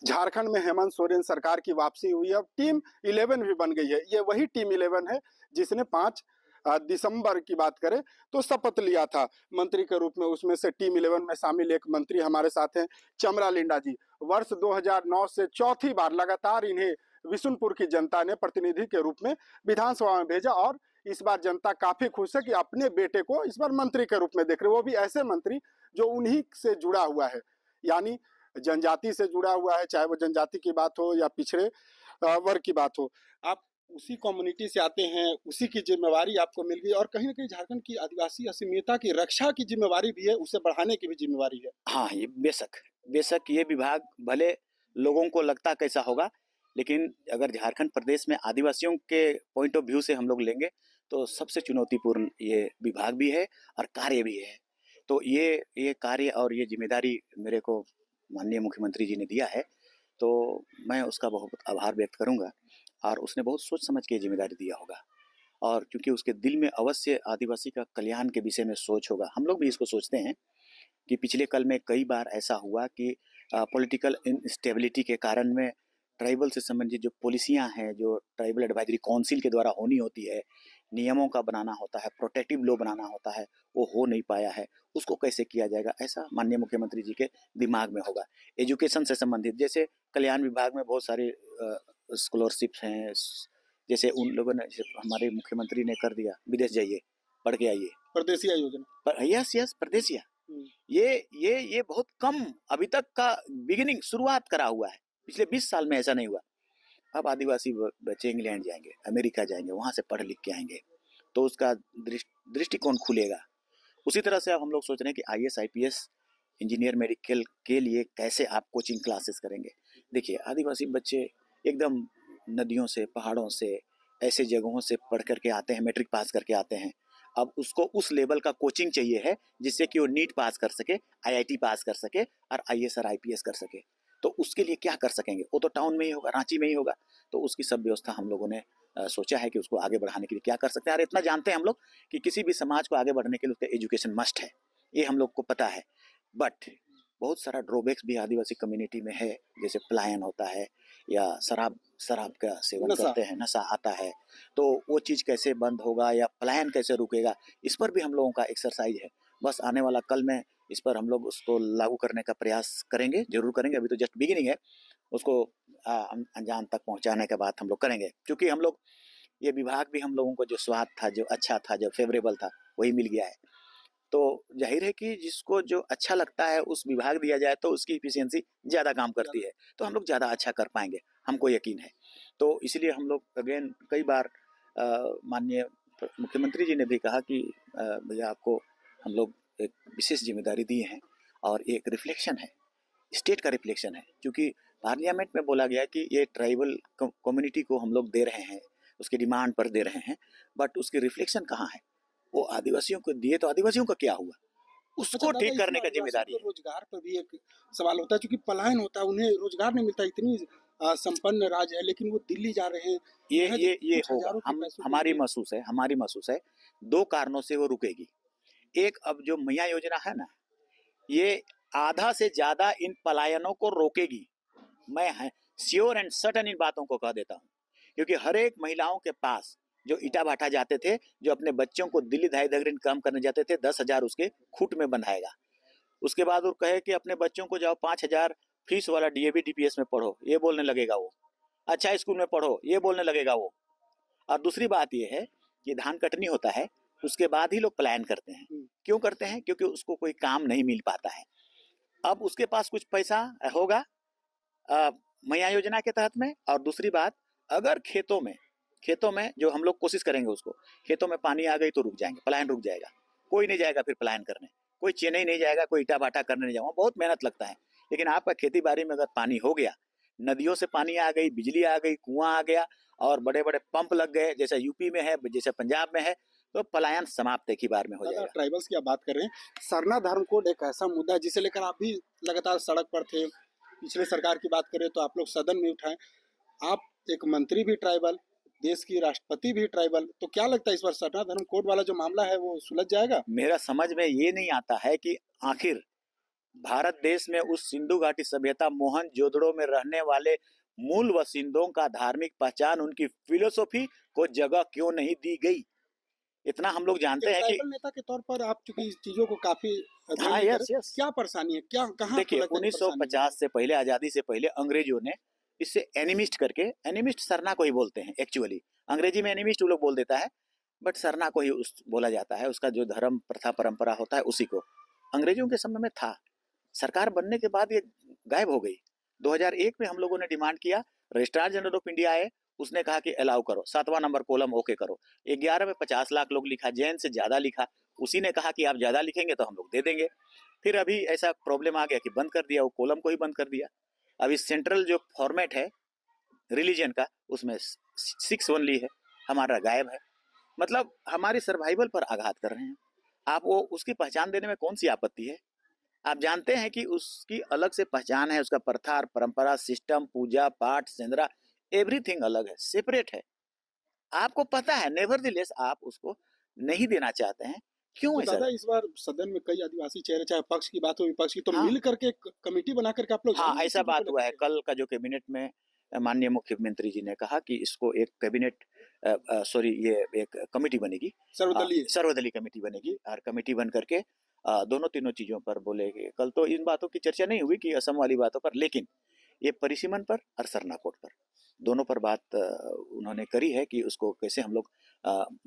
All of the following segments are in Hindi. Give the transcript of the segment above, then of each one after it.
झारखंड में हेमंत सोरेन सरकार की वापसी हुई है। अब टीम 11 भी बन गई है। ये वही टीम 11 है जिसने 5 दिसंबर की बात करें तो शपथ लिया था मंत्री के रूप में। उसमें से टीम 11 में शामिल एक मंत्री हमारे साथ हैं, चमरा लिंडा जी। वर्ष 2009 से चौथी बार लगातार इन्हें विशुनपुर की जनता ने प्रतिनिधि के रूप में विधानसभा में भेजा और इस बार जनता काफी खुश है कि अपने बेटे को इस बार मंत्री के रूप में देख रहे, वो भी ऐसे मंत्री जो उन्हीं से जुड़ा हुआ है, यानी जनजाति से जुड़ा हुआ है। चाहे वो जनजाति की बात हो या पिछड़े वर्ग की बात हो, आप उसी कम्युनिटी से आते हैं, उसी की जिम्मेवारी आपको मिल गई और कहीं ना कहीं झारखंड की आदिवासी अस्मिता की रक्षा की जिम्मेवारी भी है, उसे बढ़ाने की भी जिम्मेवारी है। हाँ, ये बेशक बेशक ये विभाग भले लोगों को लगता कैसा होगा, लेकिन अगर झारखंड प्रदेश में आदिवासियों के पॉइंट ऑफ व्यू से हम लोग लेंगे तो सबसे चुनौतीपूर्ण ये विभाग भी है और कार्य भी है। तो ये कार्य और ये जिम्मेदारी मेरे को माननीय मुख्यमंत्री जी ने दिया है, तो मैं उसका बहुत आभार व्यक्त करूंगा। और उसने बहुत सोच समझ के जिम्मेदारी दिया होगा, और क्योंकि उसके दिल में अवश्य आदिवासी का कल्याण के विषय में सोच होगा। हम लोग भी इसको सोचते हैं कि पिछले कल में कई बार ऐसा हुआ कि पॉलिटिकल इंस्टेबिलिटी के कारण में ट्राइबल से संबंधित जो पॉलिसियां हैं, जो ट्राइबल एडवाइजरी काउंसिल के द्वारा होनी होती है, नियमों का बनाना होता है, प्रोटेक्टिव लॉ बनाना होता है, वो हो नहीं पाया है। उसको कैसे किया जाएगा, ऐसा माननीय मुख्यमंत्री जी के दिमाग में होगा। एजुकेशन से संबंधित जैसे कल्याण विभाग में बहुत सारे स्कॉलरशिप्स हैं, जैसे उन लोगों ने, हमारे मुख्यमंत्री ने कर दिया, विदेश जाइए पढ़ के आइए, परदेसिया योजना पर यस परदेसिया, ये बहुत कम अभी तक का बिगिनिंग शुरुआत करा हुआ है। पिछले 20 साल में ऐसा नहीं हुआ। अब आदिवासी बच्चे इंग्लैंड जाएंगे, अमेरिका जाएंगे, वहां से पढ़ लिख के आएंगे, तो उसका दृष्टिकोण खुलेगा। उसी तरह से अब हम लोग सोच रहे हैं कि IAS IPS इंजीनियर मेडिकल के लिए कैसे आप कोचिंग क्लासेस करेंगे। देखिए, आदिवासी बच्चे एकदम नदियों से, पहाड़ों से, ऐसे जगहों से पढ़ करके आते हैं, मैट्रिक पास करके आते हैं। अब उसको उस लेवल का कोचिंग चाहिए है जिससे कि वो नीट पास कर सके, IIT पास कर सके और IAS और IPS कर सके। तो उसके लिए क्या कर सकेंगे, वो तो टाउन में ही होगा, रांची में ही होगा। तो उसकी सब व्यवस्था हम लोगों ने सोचा है कि उसको आगे बढ़ाने के लिए क्या कर सकते हैं। और इतना जानते हैं हम लोग कि किसी भी समाज को आगे बढ़ने के लिए उसका एजुकेशन मस्ट है, ये हम लोग को पता है। बट बहुत सारा ड्रॉबैक्स भी आदिवासी कम्युनिटी में है, जैसे पलायन होता है या शराब का सेवन करते हैं, नशा आता है, तो वो चीज़ कैसे बंद होगा या पलायन कैसे रुकेगा, इस पर भी हम लोगों का एक्सरसाइज है। बस आने वाला कल में इस पर हम लोग उसको लागू करने का प्रयास करेंगे, जरूर करेंगे। अभी तो जस्ट बिगिनिंग है, उसको अंजाम तक पहुंचाने के बाद हम लोग करेंगे। क्योंकि हम लोग ये विभाग भी हम लोगों को जो स्वाद था, जो अच्छा था, जो फेवरेबल था, वही मिल गया है। तो जाहिर है कि जिसको जो अच्छा लगता है उस विभाग दिया जाए तो उसकी इफिशियंसी ज़्यादा काम करती है, तो हम लोग ज़्यादा अच्छा कर पाएंगे, हमको यकीन है। तो इसलिए हम लोग अगेन कई बार माननीय मुख्यमंत्री जी ने भी कहा कि भैया आपको हम लोग एक विशेष जिम्मेदारी दिए हैं और एक रिफ्लेक्शन है, स्टेट का रिफ्लेक्शन है। क्योंकि पार्लियामेंट में बोला गया कि ये ट्राइबल कम्युनिटी को हम लोग दे रहे हैं, उसकी डिमांड पर दे रहे हैं, बट उसकी रिफ्लेक्शन कहाँ है? वो आदिवासियों को दिए तो आदिवासियों का क्या हुआ, उसको ठीक करने का जिम्मेदारी है। रोजगार पर भी एक सवाल होता है, क्योंकि पलायन होता है, उन्हें रोजगार नहीं मिलता। इतनी संपन्न राज्य है लेकिन वो दिल्ली जा रहे हैं। ये होगा, हमारी महसूस है 2 कारणों से वो रुकेगी। एक, अब जो मैया योजना है ना, ये आधा से ज्यादा इन पलायनों को रोकेगी। मैं श्योर एंड सर्टन इन बातों को कह देता हूँ, क्योंकि हर एक महिलाओं के पास जो ईटा भाटा जाते थे, जो अपने बच्चों को दिल्ली धाई दगरीन काम करने जाते थे, 10,000 उसके खूट में बंधाएगा। उसके बाद वो कहे कि अपने बच्चों को जाओ 5,000 फीस वाला DAV DPS में पढ़ो, ये बोलने लगेगा वो। अच्छा स्कूल में पढ़ो, ये बोलने लगेगा वो। और दूसरी बात ये है कि धान कटनी होता है, उसके बाद ही लोग प्लान करते हैं। क्यों करते हैं? क्योंकि उसको कोई काम नहीं मिल पाता है। अब उसके पास कुछ पैसा होगा मैया योजना के तहत में। और दूसरी बात, अगर खेतों में जो हम लोग कोशिश करेंगे, उसको खेतों में पानी आ गई तो रुक जाएंगे, पलायन रुक जाएगा, कोई नहीं जाएगा फिर पलायन करने, कोई चेन्नई नहीं जाएगा, कोई ईटा भाटा करने नहीं जाएगा, बहुत मेहनत लगता है। लेकिन आपका खेती बाड़ी में अगर पानी हो गया, नदियों से पानी आ गई, बिजली आ गई, कुआं आ गया और बड़े बड़े पंप लग गए, जैसे यूपी में है, जैसे पंजाब में है, तो पलायन समाप्त एक ही बार में हो जाएगा। ट्राइबल्स की आप बात कर रहे हैं, सरना धर्म कोड एक ऐसा मुद्दा है जिसे लेकर आप भी लगातार सड़क पर थे। पिछले सरकार की बात करें तो आप लोग सदन में उठाए, आप एक मंत्री भी ट्राइबल, देश की राष्ट्रपति भी ट्राइबल, तो क्या लगता है इस बार सरना धर्म कोड वाला जो मामला है वो सुलझ जाएगा? मेरा समझ में ये नहीं आता है कि आखिर भारत देश में उस सिंधु घाटी सभ्यता मोहनजोदड़ो में रहने वाले मूल वसिंदों का धार्मिक पहचान, उनकी फिलोसॉफी को जगह क्यों नहीं दी गई? इतना हम लोग जानते एक हैं कि ट्राइबल नेता के तौर पर आप चूंकि इस चीजों को काफी अध्ययन हाँ, भी यस, करें, यस। क्या परेशानी है, क्या कहाँ आपको देखिए, लगता है कि परेशानी है? 1950 से पहले, आजादी से पहले अंग्रेजों ने इसे एनिमिस्ट करके, एनिमिस्ट सरना को ही बोलते हैं एक्चुअली, अंग्रेजी में एनिमिस्ट वो लोग बोल देता है, बट सरना को ही उस बोला जाता है, उसका जो धर्म प्रथा परंपरा होता है उसी को। अंग्रेजों के समय में था, सरकार बनने के बाद ये गायब हो गई। 2001 में हम लोगों ने डिमांड किया, रजिस्ट्रार जनरल ऑफ इंडिया आए, उसने कहा कि अलाउ करो, 7वां नंबर कॉलम ओके करो। 11 में 50 लाख लोग लिखा, जैन से ज्यादा लिखा, उसी ने कहा कि आप ज्यादा लिखेंगे तो हम लोग दे देंगे। फिर अभी ऐसा प्रॉब्लम आ गया कि बंद कर दिया, वो कॉलम को ही बंद कर दिया। अभी सेंट्रल जो फॉर्मेट है रिलीजन का, उसमें 6 ओनली है, हमारा गायब है। मतलब हमारी सर्वाइवल पर आघात कर रहे हैं। आप वो उसकी पहचान देने में कौन सी आपत्ति है? आप जानते हैं कि उसकी अलग से पहचान है, उसका प्रथा और परंपरा, सिस्टम, पूजा पाठ, सेंद्रा, एवरीथिंग अलग है, सेपरेट है। आपको पता है, नेवरदिलेस आप उसको नहीं देना चाहते हैं, क्यों तो ऐसा? दादा इस बार सदन में कई आदिवासी चेहरे, चाहे पक्ष की बात हो विपक्ष की, तो हाँ, मिल करके एक कमेटी बना करके आप लोग हाँ, जाएंगे ऐसा चीजों को बात हुआ है। लेकर के? कल का जो कैबिनेट में माननीय मुख्यमंत्री जी ने कहा कि इसको एक कैबिनेट सॉरी ये एक कमेटी बनेगी, सर्वदलीय सर्वदलीय कमेटी बनेगी, और कमेटी बन करके दोनों तीनों चीजों पर बोलेंगे। कल तो इन बातों की चर्चा नहीं हुई कि असम वाली बातों पर, लेकिन ये परिसीमन पर और सरना कोड पर दोनों पर बात उन्होंने करी है कि उसको कैसे हम लोग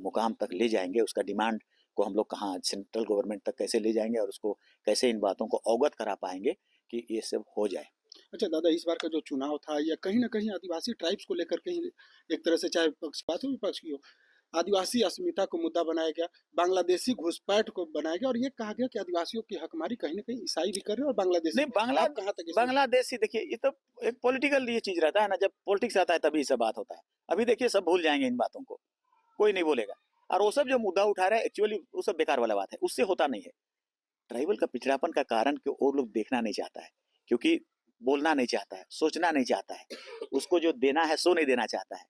मुकाम तक ले जाएंगे, उसका डिमांड को हम लोग कहाँ सेंट्रल गवर्नमेंट तक कैसे ले जाएंगे, और उसको कैसे इन बातों को अवगत करा पाएंगे कि ये सब हो जाए। अच्छा दादा, इस बार का जो चुनाव था, या कहीं ना कहीं आदिवासी ट्राइब्स को लेकर के ही एक तरह से, चाहे पक्ष बात हो विपक्ष की हो, आदिवासी अस्मिता को मुद्दा बनाया गया, बांग्लादेशी घुसपैठ को बनाया गया, और ये कहा गया कि आदिवासियों की हकमारी कहीं ना कहीं ईसाई भी कर रहे हैं और बांग्लादेशी नहीं, भी। आप कहाँ तक इसमें? बांग्लादेशी देखिए, ये तो एक पॉलिटिकल ये चीज रहता है ना, जब पॉलिटिक्स आता है तभी सब बात होता है। अभी देखिए सब भूल जाएंगे इन बातों को, कोई नहीं बोलेगा, और वो सब जो मुद्दा उठा रहा है एक्चुअली वो सब बेकार वाला बात है, उससे होता नहीं है। ट्राइबल का पिछड़ापन का कारण कि और लोग देखना नहीं चाहता है, क्योंकि बोलना नहीं चाहता है, सोचना नहीं चाहता है, उसको जो देना है सो नहीं देना चाहता है।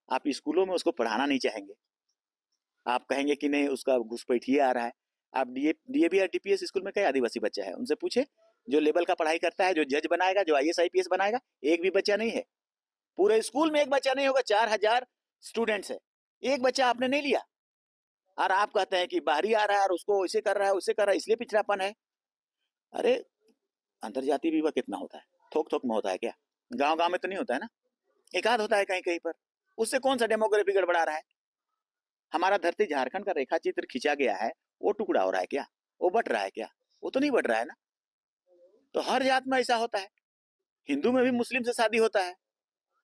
आप स्कूलों में उसको पढ़ाना नहीं चाहेंगे, आप कहेंगे कि नहीं उसका घुसपैठिए आ रहा है। आप डीएवी और डीपीएस स्कूल में कई आदिवासी बच्चा है, उनसे पूछे, जो लेवल का पढ़ाई करता है, जो जज बनाएगा, जो आईएएस आईपीएस बनाएगा, एक भी बच्चा नहीं है। पूरे स्कूल में एक बच्चा नहीं होगा, 4000 स्टूडेंट्स है, एक बच्चा आपने नहीं लिया, और आप कहते हैं कि बाहरी आ रहा है और उसको ऐसे कर रहा है, उससे कर रहा है, इसलिए पिछड़ापन है। अरे अंतरजातीय विवाह कितना होता है, थोक थोक में होता है क्या? गांव गांव में तो नहीं होता है ना, एक आध होता है कहीं कहीं पर, उससे कौन सा डेमोग्राफी गड़बड़ा रहा है? हमारा धरती झारखंड का रेखा चित्र खींचा गया है, वो टुकड़ा हो रहा है क्या? वो बट रहा है क्या? वो तो नहीं बट रहा है ना। तो हर जात में ऐसा होता है, हिंदू में भी मुस्लिम से शादी होता है,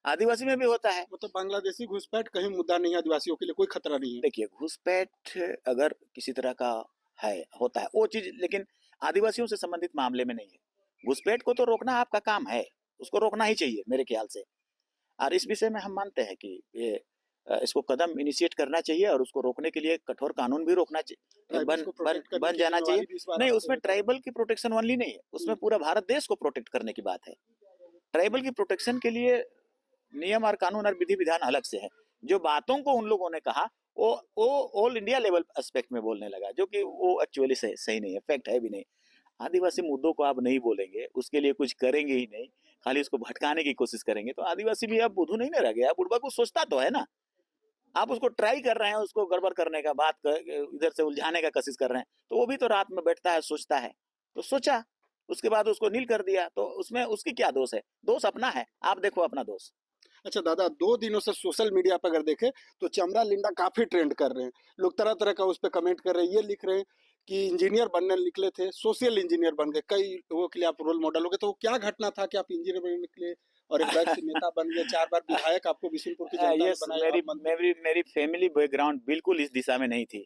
आदिवासी में भी होता है। मतलब बांग्लादेशी घुसपैठ कहीं मुद्दा नहीं है, आदिवासियों के लिए कोई खतरा नहीं है? देखिए घुसपैठ अगर किसी तरह का है, होता है वो चीज, लेकिन आदिवासियों से संबंधित मामले में नहीं है। घुसपैठ को तो रोकना आपका काम है, उसको रोकना ही चाहिए मेरे ख्याल से। और इस विषय में हम मानते हैं कि ये इसको कदम इनिशिएट करना चाहिए, और उसको रोकने के लिए कठोर कानून भी रोकना चाहिए, ट्राइबल्स को प्रोटेक्ट करने बन की जाना चाहिए। जिम्मेवारी भी इस बार नहीं, आपको उसमें लेकर? ट्राइबल की प्रोटेक्शन ओनली नहीं है, उसमें पूरा भारत देश को प्रोटेक्ट करने की बात है। ट्राइबल की प्रोटेक्शन के लिए नियम और कानून और विधि विधान अलग से है। जो बातों को उन लोगों ने कहा वो ऑल इंडिया लेवल एस्पेक्ट में बोलने लगा, जो कि वो एक्चुअली सही नहीं है, फैक्ट है भी नहीं। आदिवासी मुद्दों को आप नहीं बोलेंगे, उसके लिए कुछ करेंगे ही नहीं, खाली उसको भटकाने की कोशिश करेंगे, तो आदिवासी भी अब बुद्धू नहीं रह गया, बुढ़बा कुछ सोचता तो है ना। आप उसको ट्राई कर रहे हैं, उसको गड़बड़ करने का, इधर से उलझाने का कोशिश कर रहे हैं, तो वो भी तो रात में बैठता है, सोचता है, तो सोचा, उसके बाद उसको नील कर दिया, तो उसमें उसकी क्या दोष है? दोष अपना है, आप देखो अपना दोष। अच्छा दादा, 2 दिनों से सोशल मीडिया पर अगर देखें तो चमरा लिंडा काफी ट्रेंड कर रहे हैं। लोग तरह-तरह का उस पे कमेंट कर रहे हैं, ये लिख रहे हैं कि इंजीनियर बनने निकले थे, सोशल इंजीनियर बन गए। कई लोगों के लिए आप रोल मॉडल हो गए, तो वो क्या घटना था कि आप इंजीनियर बनने निकले और एक बैक से नेता बन गए, 4 बार विधायक आपको बिशुनपुर की जनता ने यस, बनाया, मेरी अब मंत्री। मेरी मेरी फैमिली बैकग्राउंड बिल्कुल इस दिशा में नहीं थी,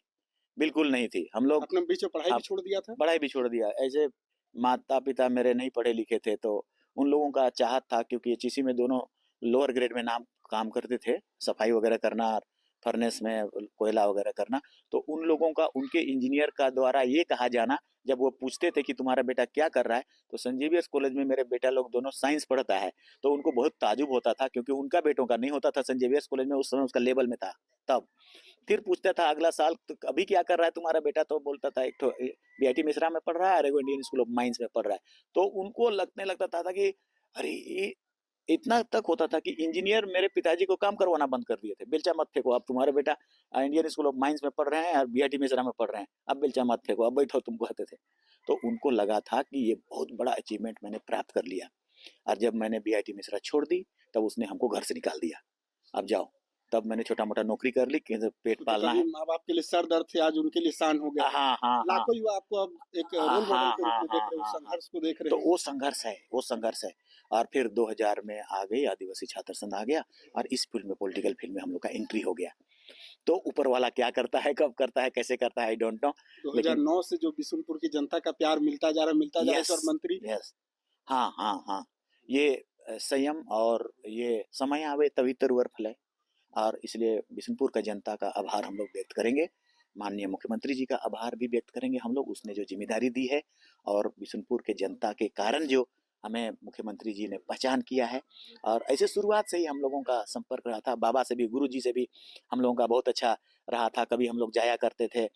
बिल्कुल नहीं थी। हम लोग आपने बीच में पढ़ाई भी आप छोड़ दिया था? पढ़ाई भी छोड़ दिया, ऐसे माता पिता मेरे नहीं पढ़े लिखे थे, तो उन लोगों का चाहत था, क्योंकि एचईसी में दोनों लोअर ग्रेड में नाम काम करते थे, सफाई वगैरह करना, फर्नेस में कोयला वगैरह करना, तो उन लोगों का, उनके इंजीनियर का द्वारा ये कहा जाना, जब वो पूछते थे कि तुम्हारा बेटा क्या कर रहा है, तो संजीवियस कॉलेज में मेरे बेटा लोग दोनों साइंस पढ़ता है, तो उनको बहुत ताजुब होता था, क्योंकि उनका बेटों का नहीं होता था संजीवियस कॉलेज में, उस समय उसका लेवल में था तब। फिर पूछता था अगला साल तो अभी क्या कर रहा है तुम्हारा बेटा, तो बोलता था एक तो बीआईटी मिश्रा में पढ़ रहा है और एगो इंडियन स्कूल ऑफ माइंस में पढ़ रहा है। तो उनको लगने लगता था कि अरे ये इतना तक होता था कि इंजीनियर मेरे पिताजी को काम करवाना बंद कर दिए थे, बेलचा मत फेंको, अब तुम्हारे बेटा इंडियन स्कूल ऑफ माइंस में पढ़ रहे हैं और बीआईटी मिश्रा में पढ़ रहे हैं, अब बेलचा मत फेंको, अब बैठो, तुम कहते थे। तो उनको लगा था कि ये बहुत बड़ा अचीवमेंट मैंने प्राप्त कर लिया। और जब मैंने बीआईटी मिश्रा छोड़ दी तब उसने हमको घर से निकाल दिया, अब जाओ। तब मैंने छोटा मोटा नौकरी कर ली कि पेट पालना है। माँ बाप के लिए सर दर्द थे, आज उनके लिए शान हो गया। हाँ हाँ लाखों युवा आपको अब एक रोल मॉडल के रूप में देख रहे हो, संघर्ष को देख रहे तो हैं। वो संघर्ष है। और फिर 2000 में आ गई आदिवासी छात्र संघ आ गया और इस फील्ड में पॉलिटिकल फील्ड में हम लोग का एंट्री हो गया। तो ऊपर वाला क्या करता है, कब करता है, कैसे करता है, आई डोंट नो। 2009 से जो बिशुनपुर की जनता का प्यार मिलता जा रहा है सर मंत्री। हाँ, ये संयम और ये समय आवे तभी तरुवर फले, और इसलिए बिशुनपुर का जनता का आभार हम लोग व्यक्त करेंगे। माननीय मुख्यमंत्री जी का आभार भी व्यक्त करेंगे हम लोग, उसने जो जिम्मेदारी दी है और बिशुनपुर के जनता के कारण जो हमें मुख्यमंत्री जी ने पहचान किया है। और ऐसे शुरुआत से ही हम लोगों का संपर्क रहा था, बाबा से भी, गुरु जी से भी हम लोगों का बहुत अच्छा रहा था। कभी हम लोग जाया करते थे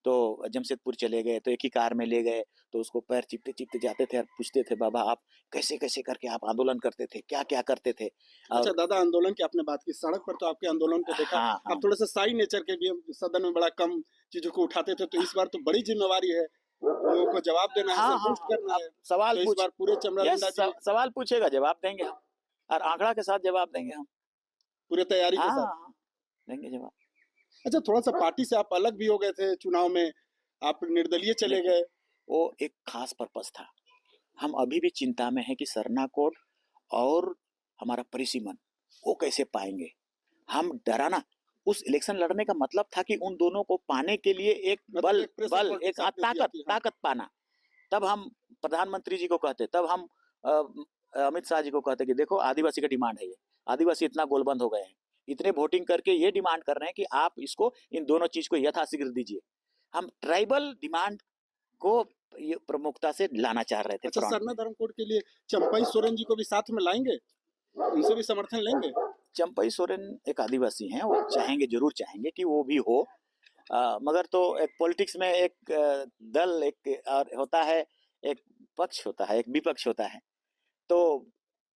तो जमशेदपुर चले गए तो एक ही कार में ले गए, तो उसको पैर चिपते चिपते जाते थे और पूछते थे, बाबा आप कैसे कैसे करके आप आंदोलन करते थे, क्या क्या करते थे। अच्छा दादा, आंदोलन की आपने बात की, सड़क पर तो आपके आंदोलन को देखा। हाँ, हाँ। आप थोड़ा सा साई नेचर के भी सदन में बड़ा कम चीजों को उठाते थे, तो इस बार तो बड़ी जिम्मेवारी है, लोगों को जवाब देना है, संतुष्ट करना है। सवाल तो इस बार पूरे चमरालिंदा जी सवाल पूछेगा, जवाब देंगे हम, और आंकड़ा के साथ जवाब देंगे हम, पूरे तैयारी के साथ देंगे जवाब। अच्छा, थोड़ा सा पार्टी से आप अलग भी हो गए थे चुनाव में, आप निर्दलीय चले गए। वो एक खास पर्पस था। हम अभी भी चिंता में है कि सरना कोड और हमारा परिसीमन वो कैसे पाएंगे। हम डराना, उस इलेक्शन लड़ने का मतलब था कि उन दोनों को पाने के लिए एक बल एक ताकत पाना। तब हम प्रधानमंत्री जी को कहते, तब हम अमित शाह जी को कहते कि देखो आदिवासी का डिमांड है, ये आदिवासी इतना गोलबंद हो गए हैं, इतने वोटिंग करके ये डिमांड कर रहे हैं कि आप इसको, इन दोनों चीज को यथाशीघ्र दीजिए। हम ट्राइबल डिमांड को ये प्रमुखता से लाना चाह रहे थे। अच्छा, सरना धर्म कोड के लिए चंपई सोरेन जी को भी साथ में लाएंगे, उनसे भी समर्थन लेंगे? चंपई सोरेन एक आदिवासी हैं, वो चाहेंगे, जरूर चाहेंगे कि वो भी हो, मगर तो एक पॉलिटिक्स में एक दल एक और होता है, एक पक्ष होता है, एक विपक्ष होता है। तो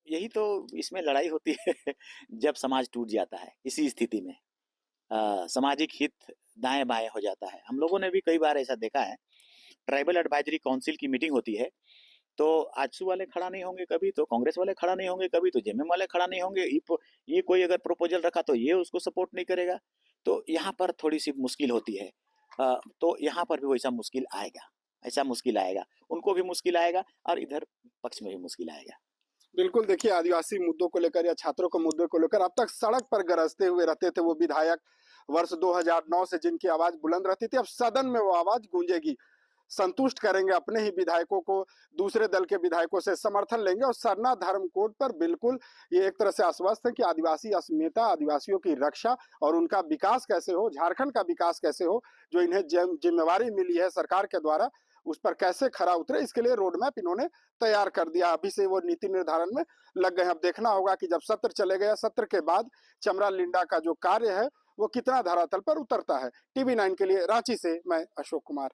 यही तो इसमें लड़ाई होती है जब समाज टूट जाता है इसी स्थिति में, सामाजिक हित दाएं बाएं हो जाता है। हम लोगों ने भी कई बार ऐसा देखा है, ट्राइबल एडवाइजरी काउंसिल की मीटिंग होती है तो आजसू वाले खड़ा नहीं होंगे कभी, तो कांग्रेस वाले खड़ा नहीं होंगे कभी, तो जेएमएम वाले खड़ा नहीं होंगे, ये कोई अगर प्रपोजल रखा तो ये उसको सपोर्ट नहीं करेगा। तो यहाँ पर थोड़ी सी मुश्किल होती है। तो यहाँ पर भी वैसा मुश्किल आएगा, ऐसा मुश्किल आएगा, उनको भी मुश्किल आएगा और इधर पक्ष में भी मुश्किल आएगा। बिल्कुल, देखिए आदिवासी मुद्दों को लेकर या छात्रों के मुद्दों को लेकर अब तक सड़क पर गरजते हुए रहते थे वो विधायक, वर्ष 2009 से जिनकी आवाज बुलंद रहती थी, अब सदन में वो आवाज गूंजेगी। संतुष्ट करेंगे अपने ही विधायकों को, दूसरे दल के विधायकों से समर्थन लेंगे और सरना धर्म कोड पर बिल्कुल ये एक तरह से आश्वस्त है कि आदिवासी अस्मिता, आदिवासियों की रक्षा और उनका विकास कैसे हो, झारखंड का विकास कैसे हो, जो इन्हें जिम्मेवारी मिली है सरकार के द्वारा, उस पर कैसे खरा उतरे, इसके लिए रोड मैप इन्होंने तैयार कर दिया। अभी से वो नीति निर्धारण में लग गए। अब देखना होगा कि जब सत्र चले गए, सत्र के बाद चमरालिंडा का जो कार्य है वो कितना धरातल पर उतरता है। टीवी 9 के लिए रांची से मैं अशोक कुमार।